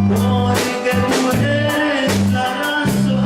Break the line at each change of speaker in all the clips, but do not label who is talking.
Porque tú eres la razón.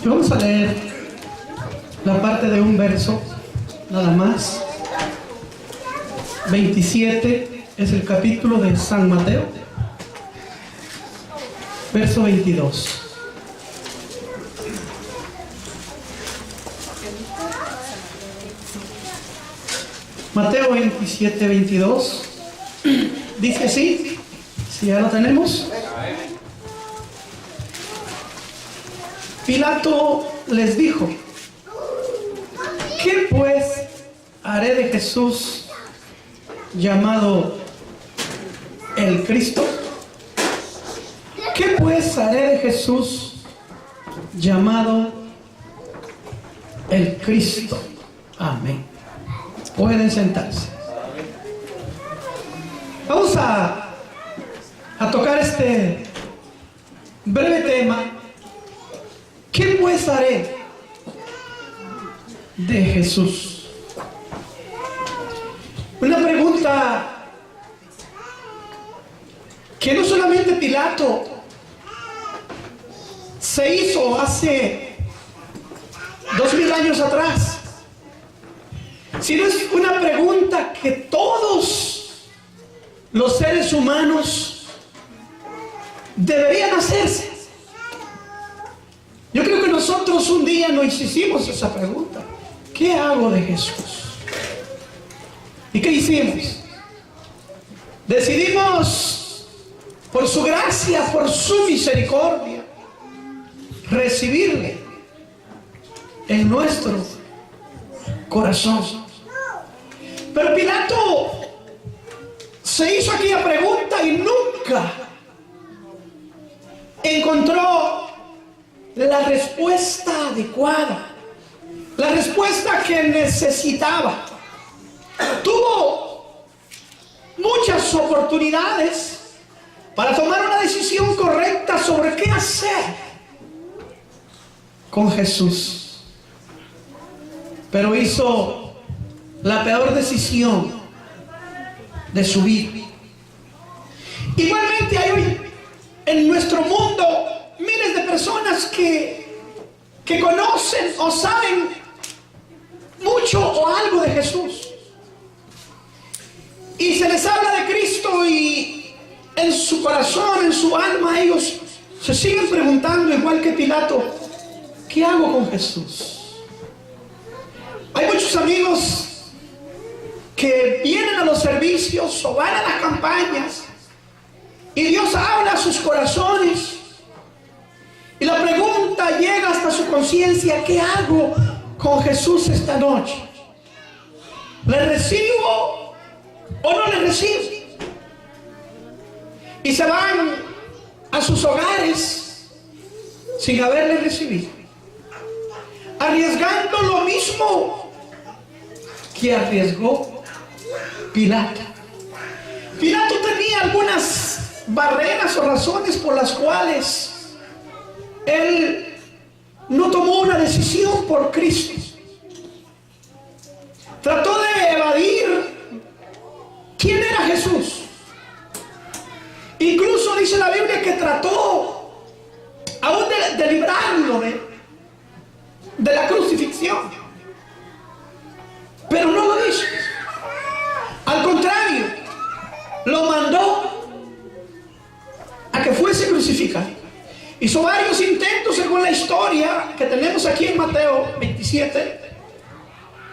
Vamos a leer la parte de un verso, nada más. 27 es el capítulo de San Mateo, verso 22. Mateo 27, 22. Dice así, si ya lo tenemos. Pilato les dijo: ¿qué pues haré de Jesús llamado el Cristo? ¿Qué pues haré de Jesús llamado el Cristo? Amén. Pueden sentarse. Vamos a tocar este breve tema. ¿Qué pues haré de Jesús? Una pregunta que no solamente Pilato se hizo hace 2000 años atrás, sino es una pregunta que todos los seres humanos deberían hacerse. Yo creo que nosotros un día nos hicimos esa pregunta: ¿qué hago de Jesús? ¿Y qué hicimos? Decidimos, por su gracia, por su misericordia, recibirle en nuestro corazón. Pero Pilato se hizo aquella pregunta y nunca encontró la respuesta adecuada, la respuesta que necesitaba. Tuvo muchas oportunidades para tomar una decisión correcta sobre qué hacer con Jesús, pero hizo la peor decisión de su vida. Igualmente hay hoy en nuestro mundo miles de personas que conocen o saben mucho o algo de Jesús, y se les habla de Cristo, y en su corazón, en su alma, ellos se siguen preguntando, igual que Pilato: ¿qué hago con Jesús? Hay muchos amigos que vienen a los servicios o van a las campañas y Dios habla a sus corazones, y la pregunta llega hasta su conciencia: ¿qué hago con Jesús esta noche? ¿Le recibo o no le recibo? Y se van a sus hogares sin haberle recibido, arriesgando lo mismo que arriesgó Pilato. Pilato tenía algunas barreras o razones por las cuales él no tomó una decisión por Cristo. Trató de evadir quién era Jesús. Incluso dice la Biblia que trató aún de librarlo de la crucifixión, pero no lo hizo. Al contrario, lo mandó a que fuese crucificado. Hizo varios intentos según la historia que tenemos aquí en Mateo 27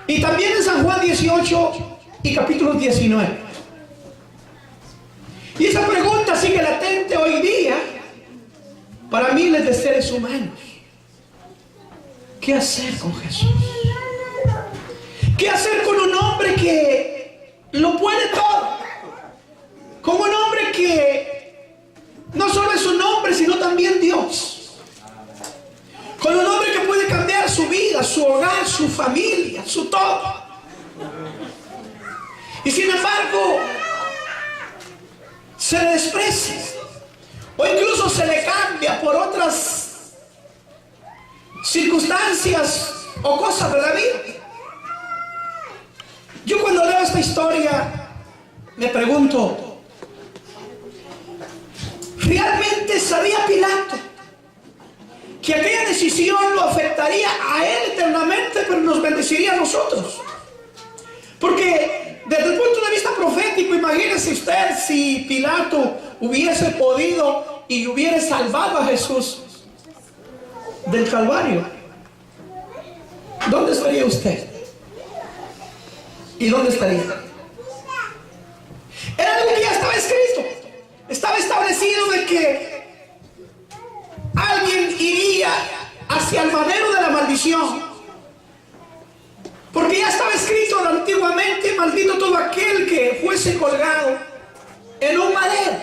y también en San Juan 18 y capítulo 19. Y esa pregunta sigue latente hoy día para miles de seres humanos: ¿qué hacer con Jesús? ¿Qué hacer con un hombre que lo puede todo? Con un hombre que no solo es un hombre, sino también Dios. Con un hombre que puede cambiar su vida, su hogar, su familia, su todo. Y sin embargo, se le desprecia o incluso se le cambia por otras circunstancias o cosas de la vida. Yo cuando leo esta historia me pregunto: ¿realmente sabía Pilato que aquella decisión lo afectaría a él eternamente, pero nos bendeciría a nosotros. Porque desde el punto de vista profético, imagínese usted si Pilato hubiese podido y hubiera salvado a Jesús del Calvario. ¿Dónde estaría usted? ¿Y dónde estaría? Era algo que ya estaba escrito. Estaba establecido de que alguien iría hacia el madero de la maldición. Porque ya estaba escrito antiguamente: maldito todo aquel que fuese colgado en un madero.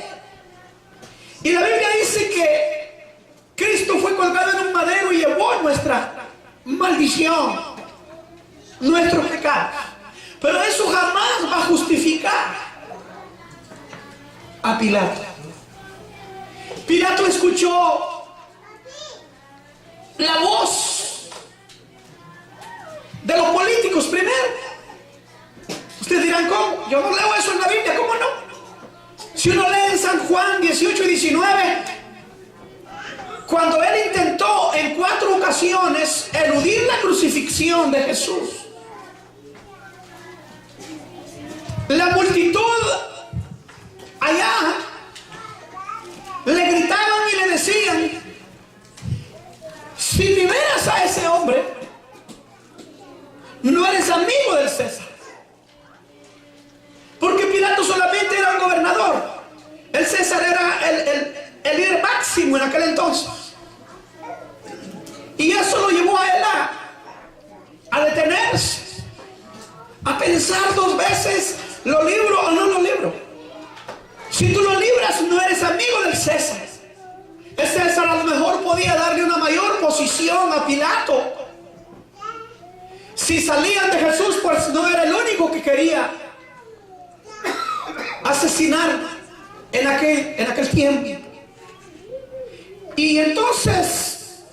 Y la Biblia dice que Cristo fue colgado en un madero y llevó nuestra maldición, nuestros pecados. Pero eso jamás va a justificar a Pilato. Pilato escuchó la voz de los políticos primero. Ustedes dirán: ¿cómo? Yo no leo eso en la Biblia. ¿Cómo no? Si uno lee en San Juan 18 y 19, cuando él intentó en 4 ocasiones eludir la crucifixión de Jesús, la multitud allá le gritaban y le decían: si liberas a ese hombre, no eres amigo del César. Porque Pilato solamente era un gobernador. El César era el líder máximo en aquel entonces. Y eso lo llevó a él a detenerse, a pensar 2 veces: ¿lo libro o no lo libro? Si tú lo libras, no eres amigo del César. El César a lo mejor podía darle una mayor posición a Pilato. Si salían de Jesús, pues no era el único que quería asesinar en aquel tiempo. Y entonces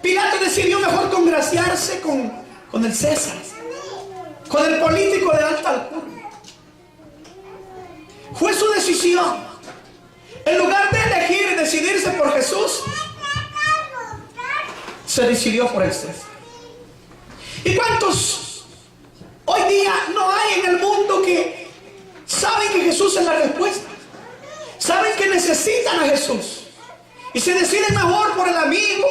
Pilato decidió mejor congraciarse con el César, con el político de alta alcurnia. Fue su decisión. En lugar de elegir y decidirse por Jesús, se decidió por el César. ¿Y cuántos hoy día no hay en el mundo que saben que Jesús es la respuesta? Saben que necesitan a Jesús y se deciden mejor por el amigo,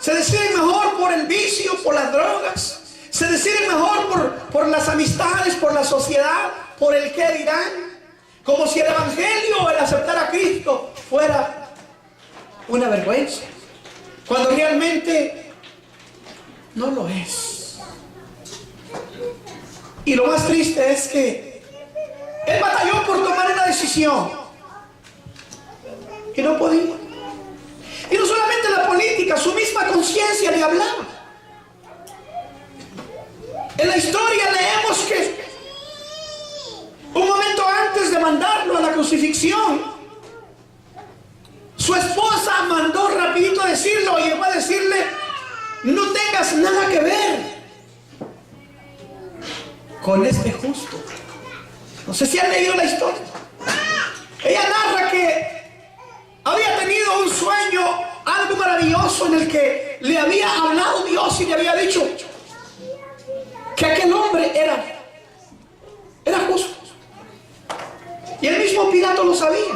se deciden mejor por el vicio, por las drogas, se deciden mejor por las amistades, por la sociedad, por el qué dirán, como si el evangelio, el aceptar a Cristo, fuera una vergüenza, cuando realmente no lo es. Y lo más triste es que él batalló por tomar una decisión y no podía. Y no solamente la política, su misma conciencia le hablaba. En la historia leemos que un momento antes de mandarlo a la crucifixión, su esposa mandó rapidito a decirlo, y llegó a decirle: no tengas nada que ver con este justo. No sé si han leído la historia. Ella narra que había tenido un sueño, algo maravilloso, en el que le había hablado Dios y le había dicho que aquel hombre era justo. Y el mismo Pilato lo sabía,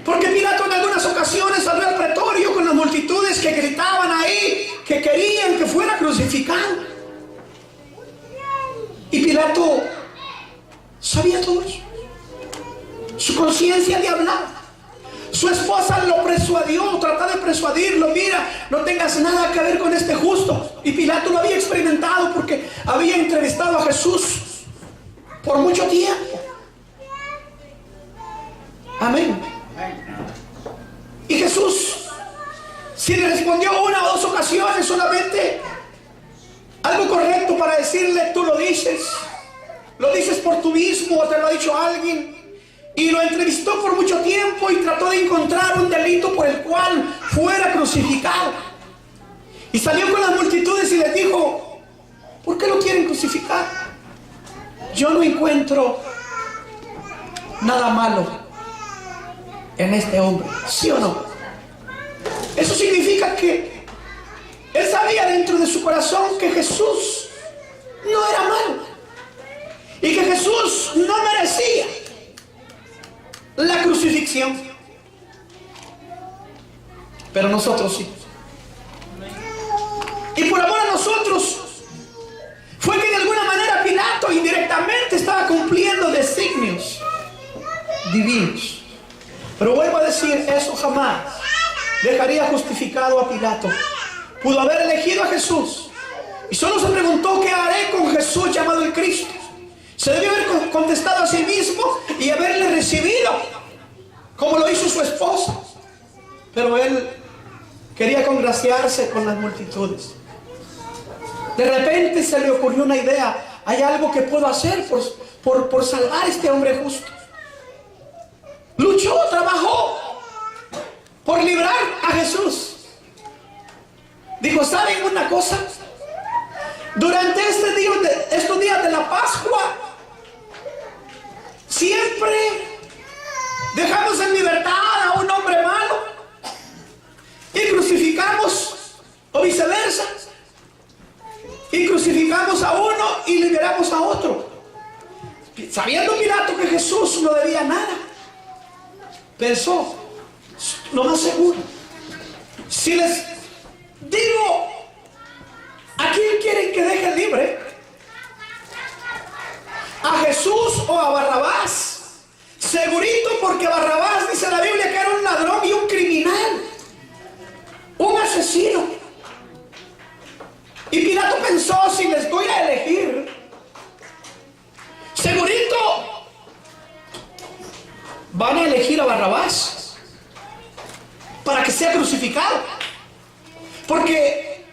porque Pilato en algunas ocasiones salió al pretorio con las multitudes que gritaban ahí que querían que fuera crucificado. Y Pilato sabía todo eso. Su conciencia le hablaba. Su esposa lo persuadió, trató de persuadirlo: mira, no tengas nada que ver con este justo. Y Pilato lo había experimentado porque había entrevistado a Jesús por mucho tiempo. Amén. Y Jesús, si le respondió 1 o 2 ocasiones solamente algo correcto para decirle: tú lo dices por tú mismo o te lo ha dicho alguien. Y lo entrevistó por mucho tiempo y trató de encontrar un delito por el cual fuera crucificado. Y salió con las multitudes y les dijo: ¿por qué lo quieren crucificar? Yo no encuentro nada malo en este hombre, ¿sí o no? Eso significa que él sabía dentro de su corazón que Jesús no era malo y que Jesús no merecía la crucifixión. Pero nosotros sí. Y por amor a nosotros fue que de alguna manera Pilato indirectamente estaba cumpliendo designios divinos. Pero vuelvo a decir, eso jamás dejaría justificado a Pilato. Pudo haber elegido a Jesús y solo se preguntó: ¿qué haré con Jesús llamado el Cristo? Se debió haber contestado a sí mismo y haberle recibido, como lo hizo su esposa. Pero él quería congraciarse con las multitudes. De repente se le ocurrió una idea: hay algo que puedo hacer por salvar a este hombre justo. Luchó, trabajó por librar a Jesús. Dijo: ¿saben una cosa? Durante estos días de la Pascua, siempre dejamos en libertad a un hombre malo y crucificamos, o viceversa, y crucificamos a uno y liberamos a otro. Sabiendo Pilato que Jesús no debía nada, pensó: lo más seguro, si les digo ¿a quién quieren que deje libre? ¿A Jesús o a Barrabás? Segurito, porque Barrabás, dice la Biblia, que era un ladrón y un criminal, un asesino. Y Pilato pensó: si les doy a elegir, segurito van a elegir a Barrabás para que sea crucificado, porque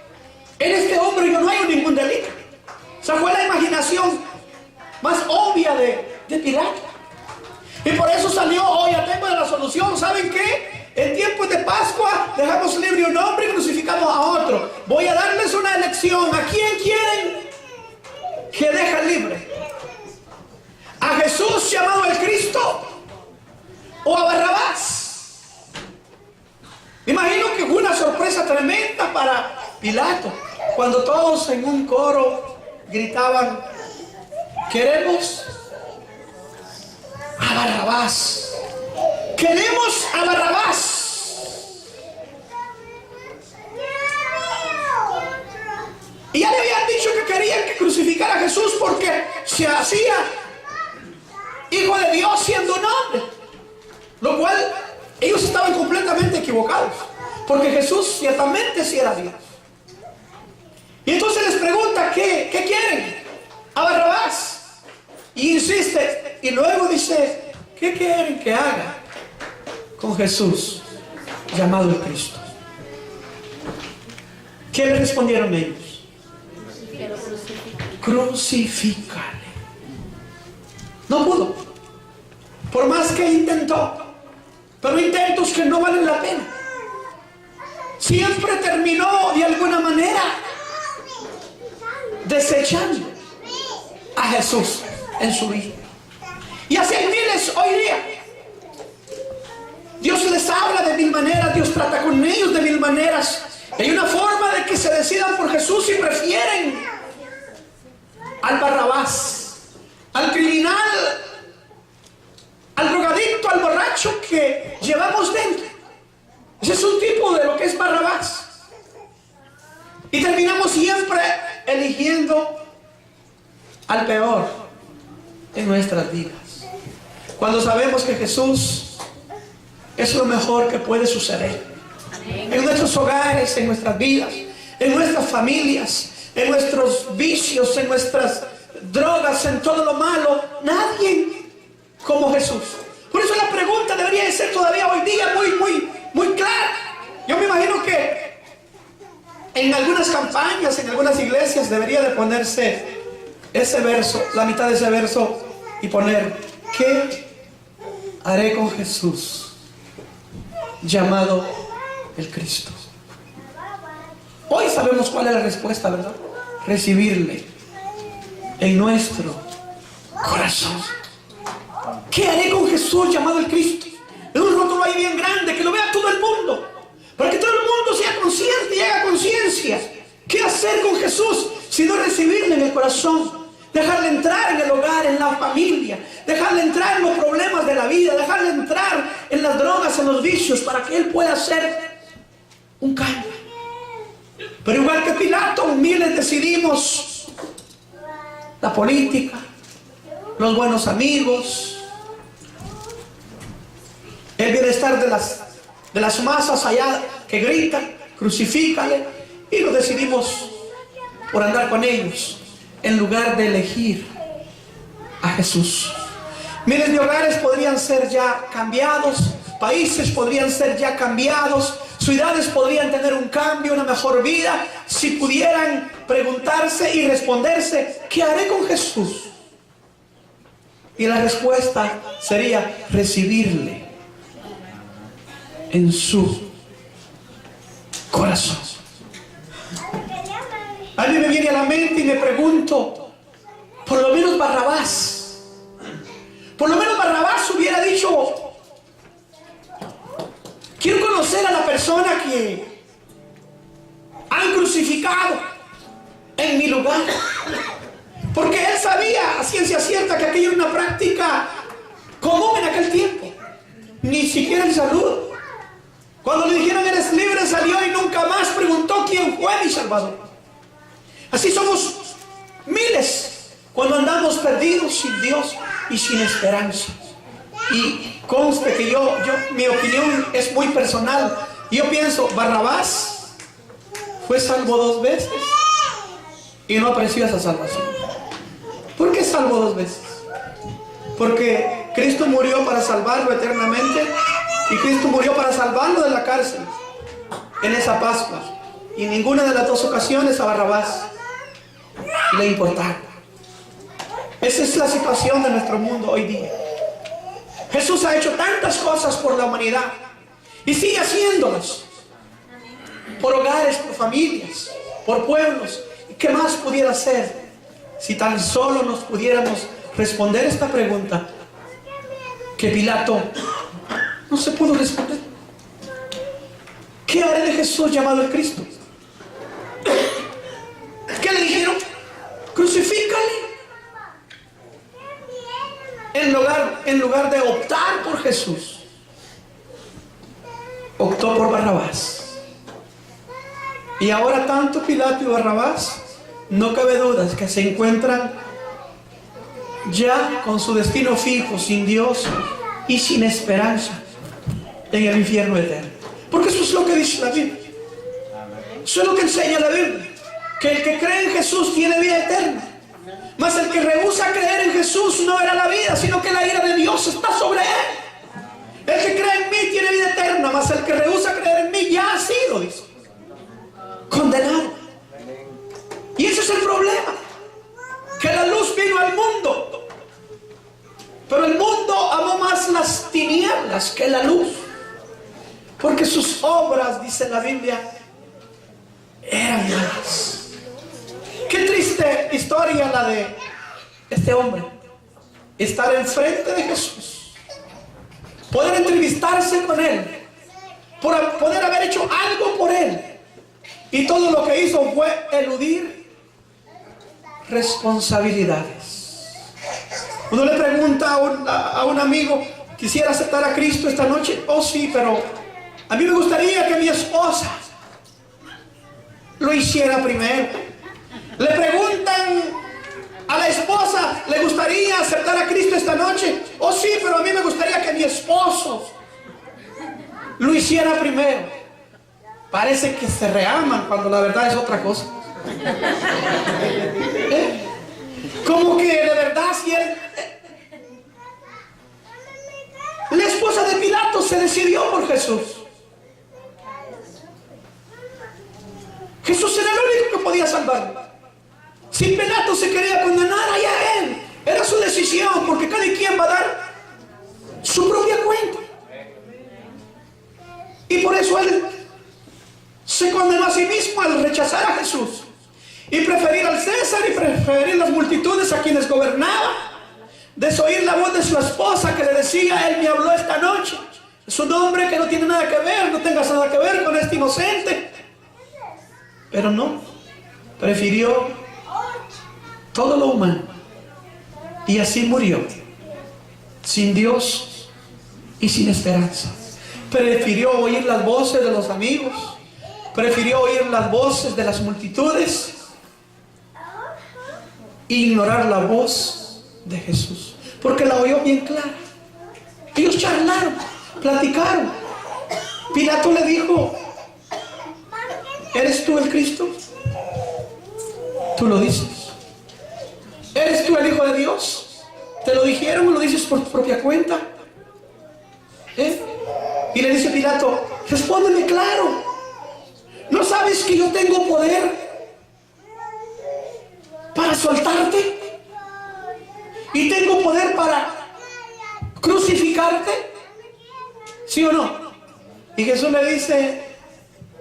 en este hombre no hay ningún delito. O sea, fue la imaginación más obvia de Pilato. Y por eso salió: hoy ya tengo la solución. ¿Saben qué? En tiempos de Pascua dejamos libre a un hombre y crucificamos a otro. Voy a darles una elección. ¿A quién quieren que deje libre? ¿A Jesús llamado el Cristo o a Barrabás? Me imagino que fue una sorpresa tremenda para Pilato cuando todos en un coro gritaban: queremos a Barrabás, queremos a Barrabás. Y ya le habían dicho que querían que crucificara a Jesús porque se hacía hijo de Dios siendo un hombre, lo cual ellos estaban completamente equivocados, porque Jesús ciertamente sí era Dios. Y entonces les pregunta: ¿qué quieren? A Barrabás. Y insiste, y luego dice: ¿qué quieren que haga con Jesús llamado el Cristo? ¿Qué le respondieron ellos? Crucifícale. No pudo, por más que intentó, pero intentos que no valen la pena. Siempre terminó de alguna manera desechando a Jesús en su vida. Y así hay miles hoy día. Dios les habla de mil maneras, Dios trata con ellos de mil maneras. Y hay una forma de que se decidan por Jesús y prefieren al Barrabás, al criminal, al drogadicto, al borracho que llevamos dentro. Ese es un tipo de lo que es Barrabás. Y terminamos siempre eligiendo al peor en nuestras vidas, cuando sabemos que Jesús es lo mejor que puede suceder en nuestros hogares, en nuestras vidas, en nuestras familias, en nuestros vicios, en nuestras drogas, en todo lo malo. Nadie como Jesús. Por eso la pregunta debería de ser todavía hoy día muy clara. Yo me imagino que en algunas campañas, en algunas iglesias debería de ponerse ese verso, la mitad de ese verso, y poner: ¿qué haré con Jesús llamado el Cristo? Hoy sabemos cuál es la respuesta, ¿verdad? Recibirle en nuestro corazón. ¿Qué haré con Jesús llamado el Cristo? Es un rótulo ahí bien grande, que lo vea todo el mundo, para que todo el mundo Jesús, sino recibirle en el corazón, dejarle entrar en el hogar, en la familia, dejarle entrar en los problemas de la vida, dejarle entrar en las drogas, en los vicios, para que Él pueda hacer un cambio. Pero igual que Pilato, miles decidimos la política, los buenos amigos, el bienestar de las masas allá que gritan, crucifícale, y lo decidimos por andar con ellos, en lugar de elegir a Jesús. Miles de hogares podrían ser ya cambiados, países podrían ser ya cambiados, ciudades podrían tener un cambio, una mejor vida, si pudieran preguntarse y responderse: ¿qué haré con Jesús? Y la respuesta sería recibirle en su corazón. A mí me viene a la mente y me pregunto, por lo menos Barrabás hubiera dicho: quiero conocer a la persona que han crucificado en mi lugar. Porque él sabía a ciencia cierta que aquello era una práctica común en aquel tiempo. Ni siquiera el saludo. Cuando le dijeron eres libre, salió y nunca más preguntó quién fue mi Salvador. Así somos miles cuando andamos perdidos, sin Dios y sin esperanza. Y conste que mi opinión es muy personal. Yo pienso, Barrabás fue salvo 2 veces y no apreció esa salvación. ¿Por qué salvo 2 veces? Porque Cristo murió para salvarlo eternamente, y Cristo murió para salvarlo de la cárcel en esa Pascua. Y ninguna de las 2 ocasiones a Barrabás le importaba. Esa es la situación de nuestro mundo hoy día. Jesús ha hecho tantas cosas por la humanidad y sigue haciéndolas, por hogares, por familias, por pueblos. ¿Y qué más pudiera hacer si tan solo nos pudiéramos responder esta pregunta que Pilato no se pudo responder? ¿Qué haré de Jesús llamado el Cristo? ¿Qué le dijeron? Crucifícale. En lugar de optar por Jesús, optó por Barrabás. Y ahora tanto Pilato y Barrabás, no cabe duda que se encuentran ya con su destino fijo, sin Dios y sin esperanza, en el infierno eterno. Porque eso es lo que dice la Biblia. Eso es lo que enseña la Biblia, que el que cree en Jesús tiene vida eterna. Mas el que rehúsa creer en Jesús no verá la vida, sino que la ira de Dios está sobre él. El que cree en mí tiene vida eterna, mas el que rehúsa creer en mí ya ha sido, dice, condenado. Y ese es el problema, que la luz vino al mundo, pero el mundo amó más las tinieblas que la luz, porque sus obras, dice la Biblia, eran malas. Qué triste historia la de este hombre. Estar enfrente de Jesús, poder entrevistarse con Él, poder haber hecho algo por Él, y todo lo que hizo fue eludir responsabilidades. Uno le pregunta a un amigo: ¿quisiera aceptar a Cristo esta noche? Oh sí, pero a mí me gustaría que mi esposa lo hiciera primero. Le preguntan a la esposa: ¿le gustaría aceptar a Cristo esta noche? Oh sí, pero a mí me gustaría que mi esposo lo hiciera primero. Parece que se reaman cuando la verdad es otra cosa. Como que de verdad si él... La esposa de Pilato se decidió por Jesús. Jesús era el único que podía salvarlo. Si Pilato se quería condenar, allá él. Era su decisión, porque cada quien va a dar su propia cuenta. Y por eso él se condenó a sí mismo al rechazar a Jesús y preferir al César y preferir las multitudes a quienes gobernaba, desoír la voz de su esposa que le decía: él me habló esta noche, es un hombre que no tiene nada que ver, no tengas nada que ver con este inocente. Pero no, prefirió todo lo humano y así murió, sin Dios y sin esperanza. Prefirió oír las voces de los amigos, prefirió oír las voces de las multitudes e ignorar la voz de Jesús, porque la oyó bien clara. Ellos charlaron, platicaron. Pilato le dijo: ¿eres tú el Cristo? Tú lo dices. ¿Eres tú el Hijo de Dios? ¿Te lo dijeron o lo dices por tu propia cuenta? Y le dice Pilato: respóndeme claro. ¿No sabes que yo tengo poder para soltarte? ¿Y tengo poder para crucificarte? ¿Sí o no? Y Jesús le dice,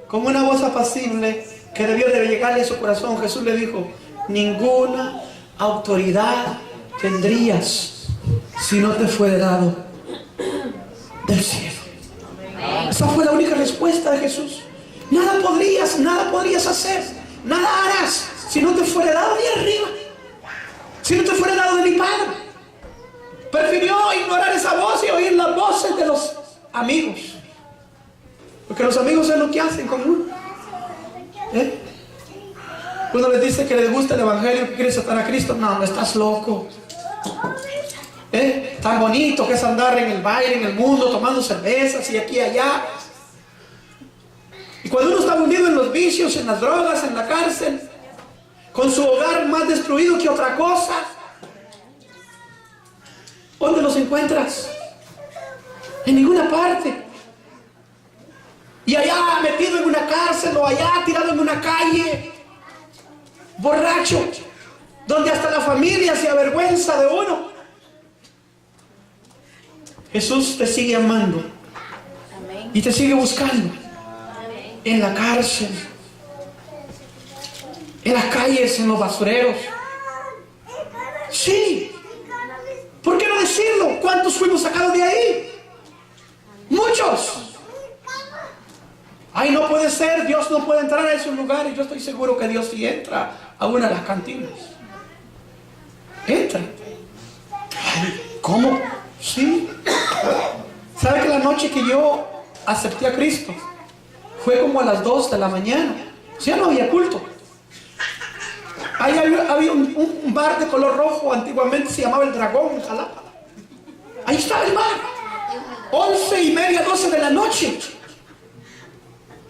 con una voz apacible que debió de llegarle a su corazón, Jesús le dijo: ninguna autoridad tendrías si no te fuera dado del cielo. Esa fue la única respuesta de Jesús. Nada podrías hacer, nada harás si no te fuera dado de arriba, si no te fuera dado de mi Padre. Prefirió ignorar esa voz y oír las voces de los amigos, porque los amigos es lo que hacen con uno. Uno les dice que les gusta el evangelio, que quiere aceptar a Cristo. No, estás loco. Tan bonito que es andar en el baile, en el mundo, tomando cervezas y aquí y allá. Y cuando uno está hundido en los vicios, en las drogas, en la cárcel, con su hogar más destruido que otra cosa, ¿dónde los encuentras? En ninguna parte. Y allá metido en una cárcel, o allá tirado en una calle, borracho, donde hasta la familia se avergüenza de uno. Jesús te sigue amando. Amén. Y te sigue buscando. Amén. En la cárcel, en las calles, en los basureros. Sí. ¿Por qué no decirlo? ¿Cuántos fuimos sacados de ahí? Muchos. Ay, no puede ser, Dios no puede entrar a esos lugares. Yo estoy seguro que Dios sí entra a una de las cantinas. Entra. Ay, ¿cómo? Sí. ¿Sabe que la noche que yo acepté a Cristo fue como a las 2 de la mañana? O sea, no había culto. Ahí había un bar de color rojo, antiguamente se llamaba El Dragón en Jalapa. Ahí estaba el bar. 11:30, 12 de la noche.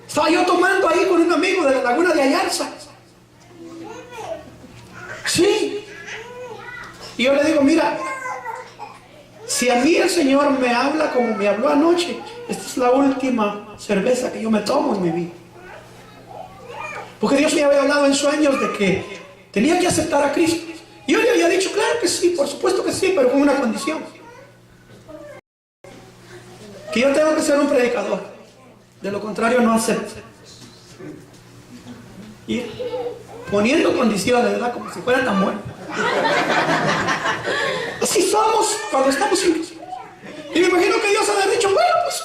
Estaba yo tomando ahí con un amigo de la laguna de Ayarza. Sí. Y yo le digo: mira, si a mí el Señor me habla como me habló anoche, esta es la última cerveza que yo me tomo en mi vida. Porque Dios me había hablado en sueños de que tenía que aceptar a Cristo. Y yo le había dicho: claro que sí, por supuesto que sí, pero con una condición. Que yo tengo que ser un predicador. De lo contrario no acepto. Y poniendo condiciones, ¿verdad? Como si fueran tan buenas. Así somos cuando estamos en Cristo. Y me imagino que Dios ha de haber dicho: bueno, pues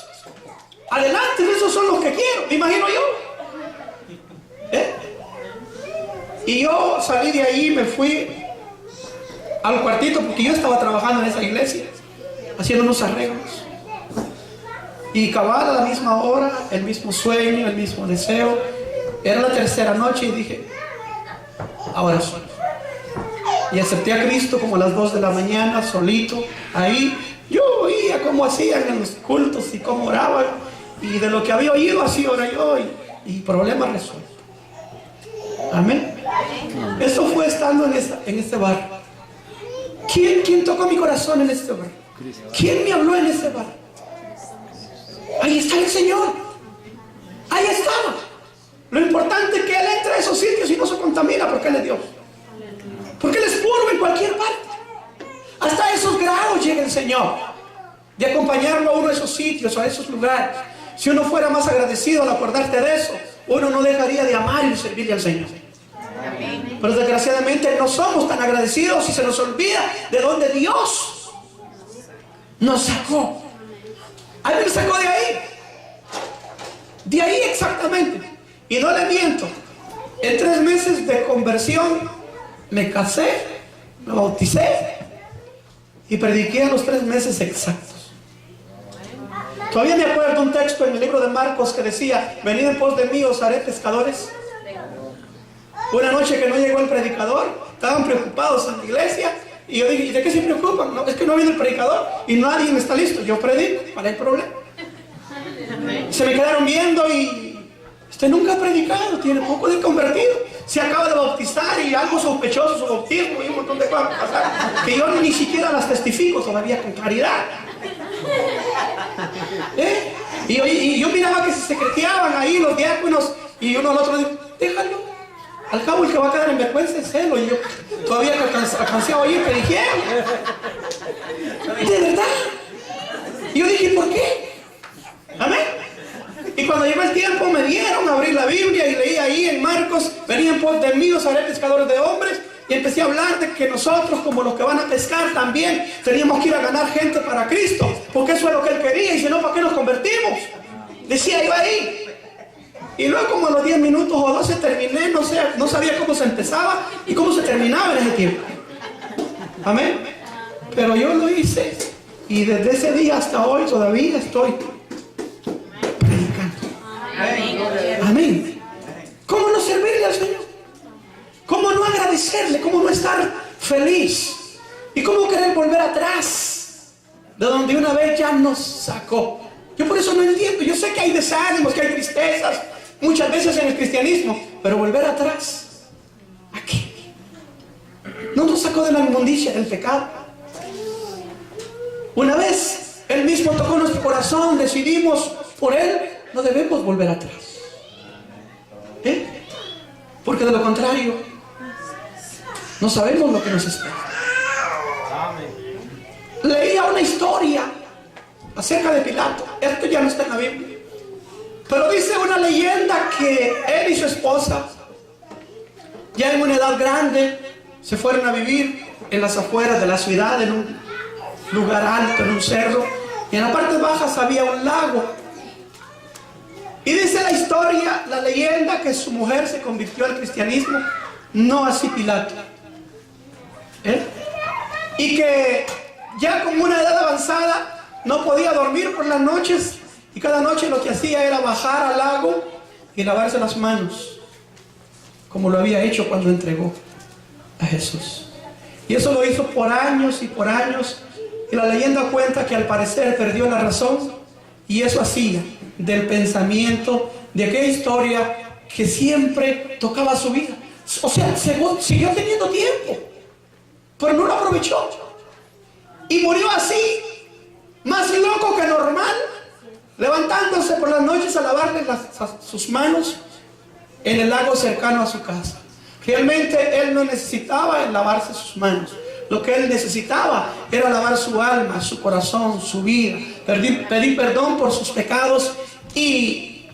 adelante, esos son los que quiero. Me imagino yo. Y yo salí de ahí, me fui al cuartito, porque yo estaba trabajando en esa iglesia, haciendo unos arreglos. Y cabal a la misma hora, el mismo sueño, el mismo deseo. Era la tercera noche y dije: ahora soy. Y acepté a Cristo como a las 2 de la mañana, solito, ahí. Yo oía cómo hacían en los cultos y cómo oraban. Y de lo que había oído, así ora yo. Y problemas resueltos. Amén. Eso fue estando en este bar. ¿Quién tocó mi corazón en este bar? ¿Quién me habló en este bar? Ahí está el Señor. Ahí estaba. Lo importante es que Él entra a esos sitios y no se contamina, porque Él es Dios. Porque Él es puro en cualquier parte. Hasta esos grados llega el Señor, de acompañarlo a uno de esos sitios, a esos lugares. Si uno fuera más agradecido al acordarte de eso, uno no dejaría de amar y servirle al Señor. Pero desgraciadamente no somos tan agradecidos y se nos olvida de dónde Dios nos sacó. A mí me sacó de ahí exactamente. Y no le miento, En 3 meses de conversión me casé, me bauticé y prediqué a los 3 meses exactos. Todavía me acuerdo un texto en el libro de Marcos que decía: venid en pos de mí, os haré pescadores. Una noche que no llegó el predicador, estaban preocupados en la iglesia, y yo dije: ¿y de qué se preocupan? No, es que no viene el predicador y nadie está listo. Yo predico, ¿cuál es el problema? Se me quedaron viendo y: usted nunca ha predicado, tiene poco de convertido, se acaba de bautizar y algo sospechoso su bautismo y un montón de cosas pasaron, que yo ni siquiera las testifico todavía con claridad. Y yo miraba que se secreteaban ahí los diáconos, y uno al otro dijo: déjalo, al cabo el que va a quedar en vergüenza es él. Y yo todavía alcancé a oír que dijeron, de verdad. Y yo dije: ¿por qué? Amén. Y cuando llegó el tiempo me dieron a abrir la Biblia y leí ahí en Marcos: venid en pos de mí, os haré pescadores de hombres. Y empecé a hablar de que nosotros, como los que van a pescar, también teníamos que ir a ganar gente para Cristo, porque eso es lo que Él quería, y si no, ¿para qué nos convertimos? Decía yo ahí. Y luego, como a los 10 minutos o 12 terminé, no sabía cómo se empezaba y cómo se terminaba en ese tiempo. Amén. Pero yo lo hice, y desde ese día hasta hoy todavía estoy predicando. Amén. ¿Cómo no servirle al Señor? ¿Cómo no agradecerle? ¿Cómo no estar feliz? ¿Y cómo querer volver atrás de donde una vez ya nos sacó? Yo por eso no entiendo. Yo sé que hay desánimos, que hay tristezas muchas veces en el cristianismo, pero volver atrás, ¿a qué? No nos sacó de la inmundicia, del pecado. Una vez Él mismo tocó nuestro corazón, decidimos por Él, no debemos volver atrás. Porque de lo contrario, no sabemos lo que nos espera. Leía una historia acerca de Pilato. Esto ya no está en la Biblia, pero dice una leyenda que él y su esposa, ya en una edad grande, se fueron a vivir en las afueras de la ciudad, en un lugar alto, en un cerro, y en la parte baja había un lago. Y dice la historia, la leyenda, que su mujer se convirtió al cristianismo, no así Pilato. Y que ya con una edad avanzada no podía dormir por las noches, y cada noche lo que hacía era bajar al lago y lavarse las manos, como lo había hecho cuando entregó a Jesús. Y eso lo hizo por años y por años, y la leyenda cuenta que al parecer perdió la razón, y eso hacía del pensamiento de aquella historia que siempre tocaba su vida. O sea, siguió teniendo tiempo, pero no lo aprovechó, y murió así, más loco que normal, levantándose por las noches a lavarle sus manos en el lago cercano a su casa. Realmente él no necesitaba lavarse sus manos. Lo que él necesitaba era lavar su alma, su corazón, su vida, pedir perdón por sus pecados y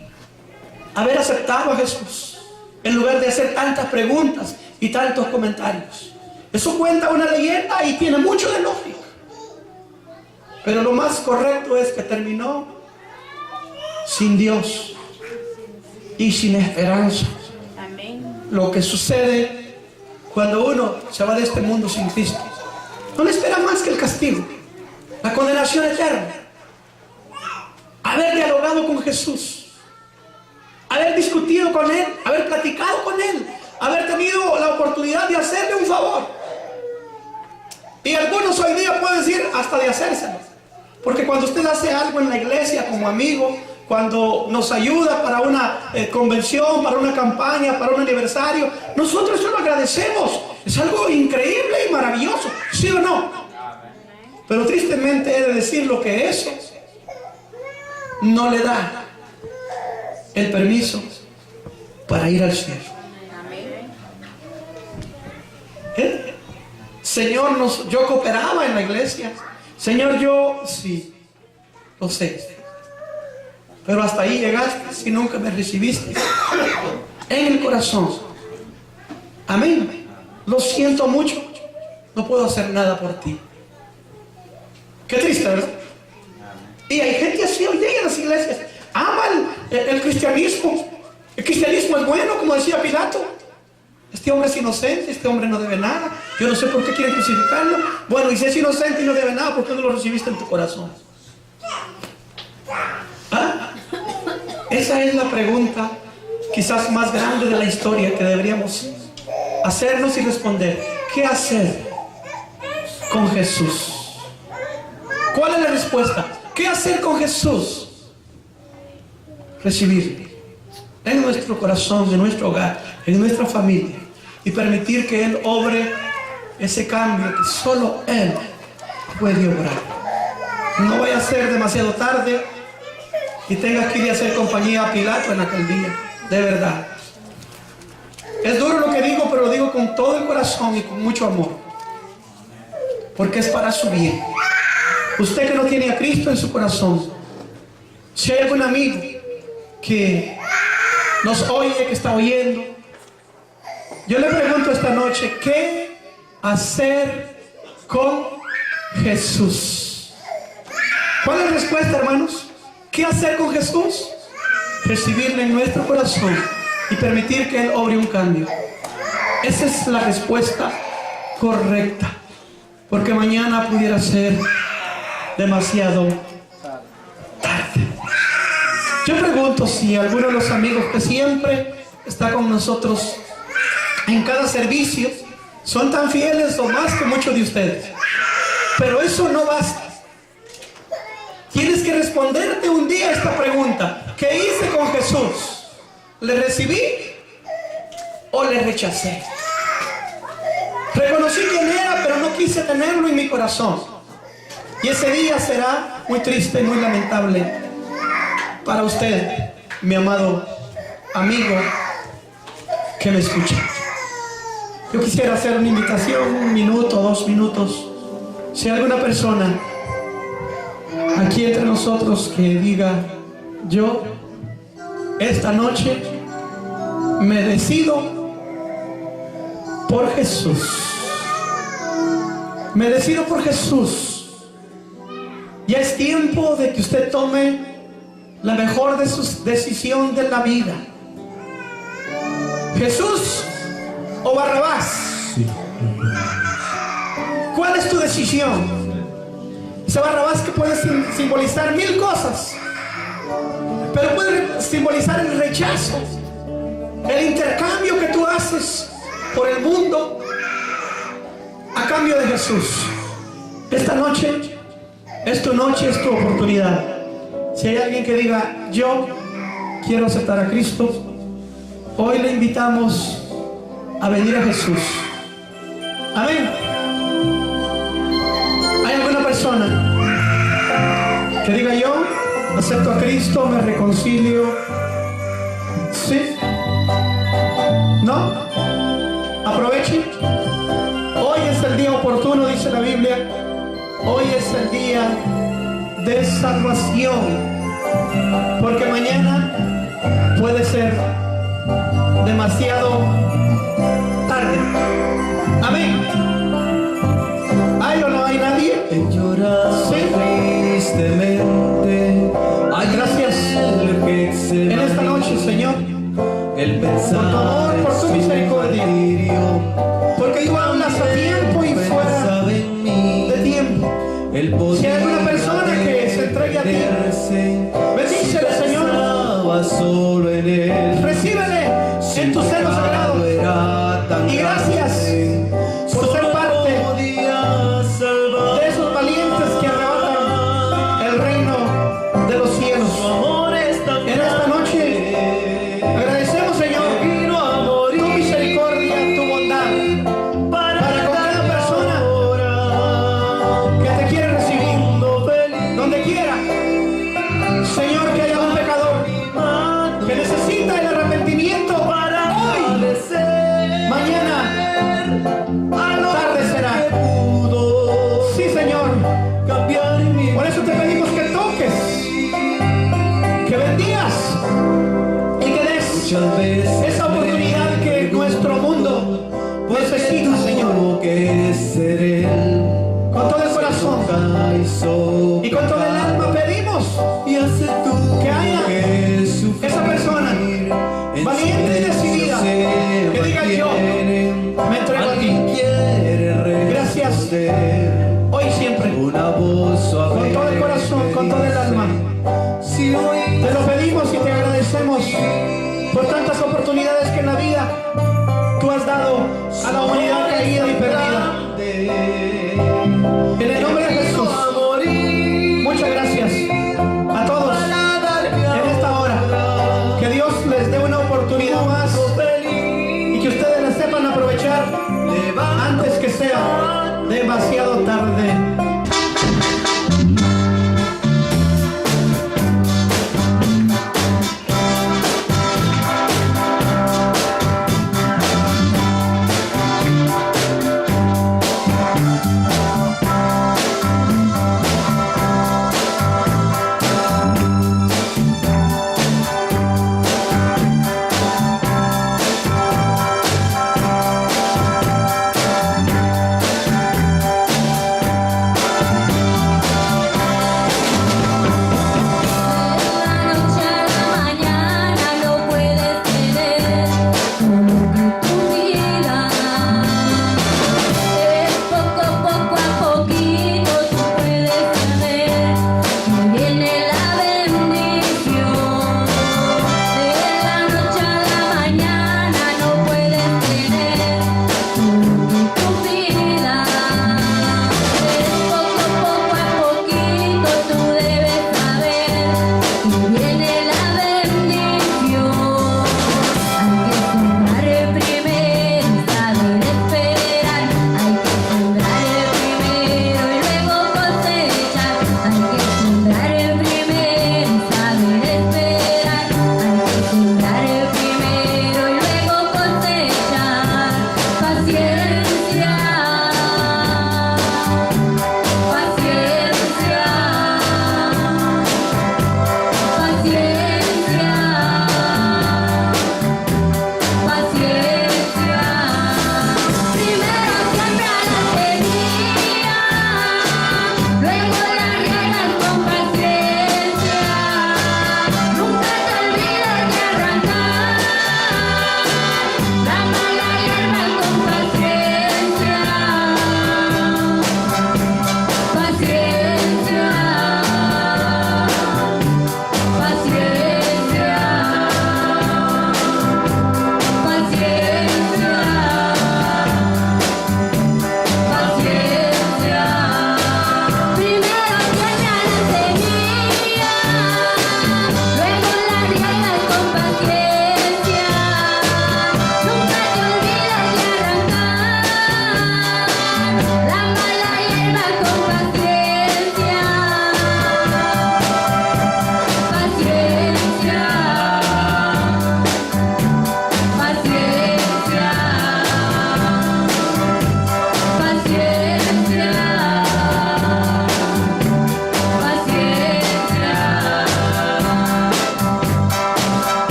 haber aceptado a Jesús, en lugar de hacer tantas preguntas y tantos comentarios. Eso cuenta una leyenda y tiene mucho de lógica, pero lo más correcto es que terminó sin Dios y sin esperanza. Amén. Lo que sucede cuando uno se va de este mundo sin Cristo, no le espera más que el castigo, la condenación eterna. Haber dialogado con Jesús, haber discutido con Él, haber platicado con Él, haber tenido la oportunidad de hacerle un favor. Y algunos hoy día pueden decir hasta de hacérselo, porque cuando usted hace algo en la iglesia como amigo, cuando nos ayuda para una convención, para una campaña, para un aniversario, nosotros eso lo agradecemos. Es algo increíble y maravilloso, ¿sí o no? Pero tristemente he de decir lo que eso no le da el permiso para ir al cielo. Señor, yo cooperaba en la iglesia. Señor, yo sí, lo sé. Pero hasta ahí llegaste y nunca me recibiste en el corazón. Amén. Lo siento mucho. No puedo hacer nada por ti. Qué triste, ¿verdad? Y hay gente así hoy día en las iglesias. Aman el cristianismo. El cristianismo es bueno, como decía Pilato. Este hombre es inocente, este hombre no debe nada. Yo no sé por qué quieren crucificarlo. Bueno, y si es inocente y no debe nada, ¿por qué no lo recibiste en tu corazón? ¿Ah? Esa es la pregunta quizás más grande de la historia que deberíamos hacernos y responder. ¿Qué hacer con Jesús? ¿Cuál es la respuesta? ¿Qué hacer con Jesús? Recibirle en nuestro corazón, en nuestro hogar, en nuestra familia, y permitir que Él obre ese cambio que solo Él puede obrar. No vaya a ser demasiado tarde y tengas que ir a hacer compañía a Pilato en aquel día. De verdad. Es duro lo que digo, pero lo digo con todo el corazón y con mucho amor, porque es para su bien. Usted que no tiene a Cristo en su corazón, si hay algún amigo que nos oye, que está oyendo, yo le pregunto esta noche, ¿qué hacer con Jesús? ¿Cuál es la respuesta, hermanos? ¿Qué hacer con Jesús? Recibirle en nuestro corazón y permitir que Él obre un cambio. Esa es la respuesta correcta, porque mañana pudiera ser demasiado tarde. Yo pregunto si alguno de los amigos que siempre está con nosotros en cada servicio son tan fieles o más que muchos de ustedes. Pero eso no basta. Tienes que responderte un día esta pregunta: ¿qué hice con Jesús? ¿Le recibí o le rechacé? Reconocí quién era, pero no quise tenerlo en mi corazón. Y ese día será muy triste y muy lamentable para usted, mi amado amigo que me escucha. Yo quisiera hacer una invitación, 1 minuto, 2 minutos. Si hay alguna persona aquí entre nosotros que diga: yo esta noche me decido por Jesús. Me decido por Jesús. Ya es tiempo de que usted tome la mejor de sus decisiones de la vida. ¿Jesús o Barrabás? ¿Cuál es tu decisión? Ese Barrabás que puede simbolizar 1000 cosas, pero puede simbolizar el rechazo, el intercambio que tú haces por el mundo a cambio de Jesús. Esta noche es tu noche, es tu oportunidad. Si hay alguien que diga: yo quiero aceptar a Cristo, hoy le invitamos a venir a Jesús. Amén. ¿Hay alguna persona que diga: yo acepto a Cristo, me reconcilio? ¿Sí? ¿No? Aprovechen. Hoy es el día oportuno, dice la Biblia. Hoy es el día de salvación, porque mañana puede ser demasiado tarde. Amén. ¿Hay o no hay nadie? ¿Sí? Tristemente. Ay, gracias en esta noche, Señor, por tu amor, por tu misericordia, porque tú hablas a tiempo y fuera de tiempo. Si hay alguna persona que se entregue a ti, bendícele, Señor. Recíbele en tu seno sagrado. Y gracias por ser parte de esos valientes que arrebatan el reino de los cielos. En esta noche agradecemos, Señor, tu misericordia, tu bondad para con cada persona que te quiere recibir, donde quiera. Señor, que haya un pecador que necesita el arrepentimiento, hoy con todo el alma. Te lo pedimos y te agradecemos por tantas oportunidades que en la vida tú has dado a la humanidad caída y perdida. En el nombre de Jesús, muchas gracias a todos en esta hora. Que Dios les dé una oportunidad más y que ustedes la sepan aprovechar antes que sea demasiado tarde.